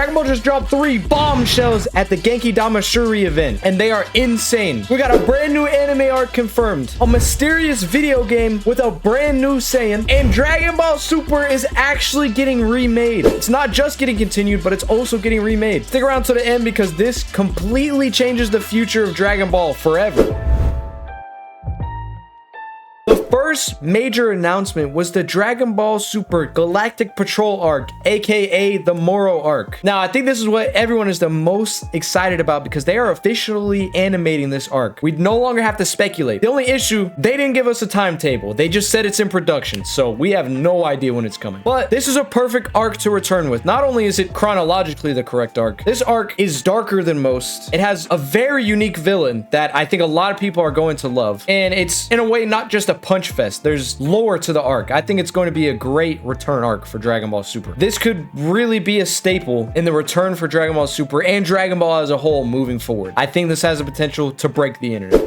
Dragon Ball just dropped 3 bombshells at the Genki Damashuri event, and they are insane. We got a brand new anime arc confirmed, a mysterious video game with a brand new Saiyan, and Dragon Ball Super is actually getting remade. It's not just getting continued, but it's also getting remade. Stick around to the end because this completely changes the future of Dragon Ball forever. The first major announcement was the Dragon Ball Super Galactic Patrol arc, aka the Moro arc. Now, I think this is what everyone is the most excited about because they are officially animating this arc. We no longer have to speculate. The only issue, they didn't give us a timetable. They just said it's in production, so we have no idea when it's coming. But this is a perfect arc to return with. Not only is it chronologically the correct arc, this arc is darker than most. It has a very unique villain that I think a lot of people are going to love. And it's, in a way, not just a punch fest. There's lore to the arc. I think it's going to be a great return arc for Dragon Ball Super. This could really be a staple in the return for Dragon Ball Super and Dragon Ball as a whole moving forward. I think this has the potential to break the internet.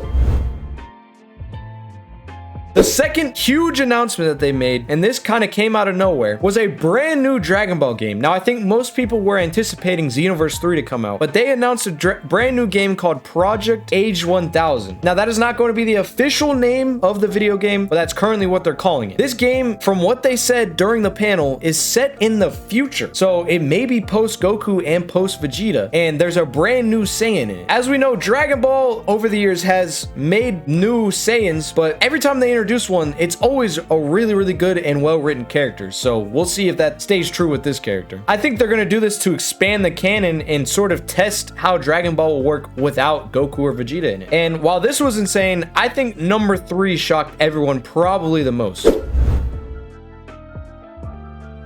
The second huge announcement that they made, and this kind of came out of nowhere, was a brand new Dragon Ball game. Now, I think most people were anticipating Xenoverse 3 to come out, but they announced a brand new game called Project Age 1000. Now, that is not going to be the official name of the video game, but that's currently what they're calling it. This game, from what they said during the panel, is set in the future. So it may be post Goku and post Vegeta, and there's a brand new Saiyan in it. As we know, Dragon Ball over the years has made new Saiyans, but every time they introduce one, it's always a really good and well-written character. So we'll see if that stays true with this character. I think they're going to do this to expand the canon and sort of test how Dragon Ball will work without Goku or Vegeta in it. And while this was insane, I think number 3 shocked everyone probably the most.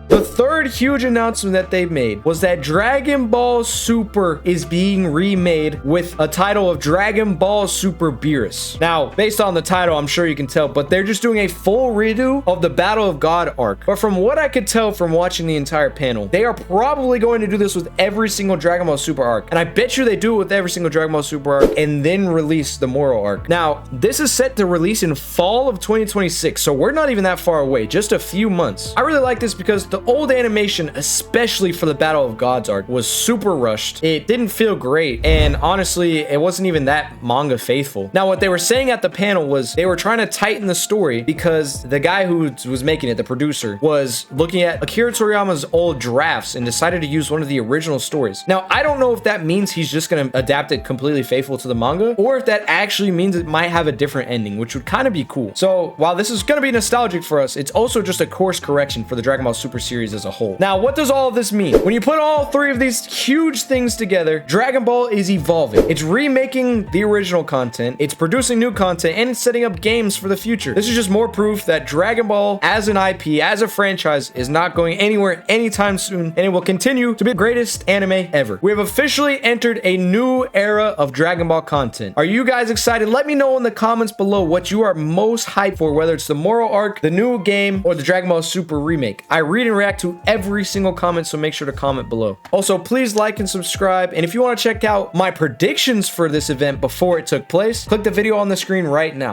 The third huge announcement that they made was that Dragon Ball Super is being remade with a title of Dragon Ball Super Beerus. Now, based on the title, I'm sure you can tell, but they're just doing a full redo of the Battle of God arc. But from what I could tell from watching the entire panel, they are probably going to do this with every single Dragon Ball Super arc. And I bet you they do it with every single Dragon Ball Super arc and then release the Moro arc. Now, this is set to release in fall of 2026, so we're not even that far away, just a few months. I really like this because the old animation, especially for the Battle of Gods arc, was super rushed. It didn't feel great, and honestly, it wasn't even that manga faithful. Now, what they were saying at the panel was they were trying to tighten the story because the guy who was making it, the producer, was looking at Akira Toriyama's old drafts and decided to use one of the original stories. Now, I don't know if that means he's just going to adapt it completely faithful to the manga, or if that actually means it might have a different ending, which would kind of be cool. So, while this is going to be nostalgic for us, it's also just a course correction for the Dragon Ball Super series as a whole. Now, what does all of this mean? When you put all 3 of these huge things together, Dragon Ball is evolving. It's remaking the original content, it's producing new content, and it's setting up games for the future. This is just more proof that Dragon Ball as an IP, as a franchise, is not going anywhere anytime soon, and it will continue to be the greatest anime ever. We have officially entered a new era of Dragon Ball content. Are you guys excited? Let me know in the comments below what you are most hyped for, whether it's the Moro arc, the new game, or the Dragon Ball Super remake. I read and react to every single comment, so make sure to comment below. Also, please like and subscribe, and if you want to check out my predictions for this event before it took place, click the video on the screen right now.